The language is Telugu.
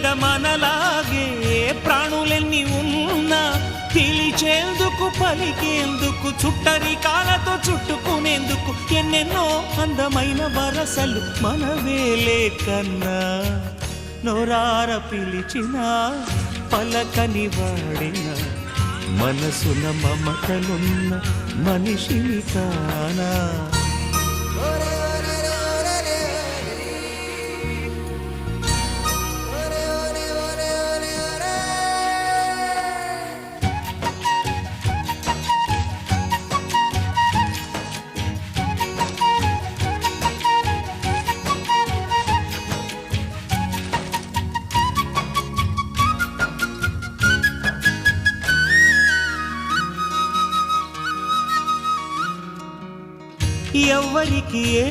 మీద మనలాగే ప్రాణులెన్ని ఉన్నా పిలిచేందుకు పలికేందుకు చుట్టరికాలతో చుట్టుకునేందుకు ఎన్నెన్నో అందమైన వరసలు మనవేలే కన్నా నోరార పిలిచిన పలకని వాడిన మనసున మమతలున్న మనిషిని కానా ఎవ్వరికి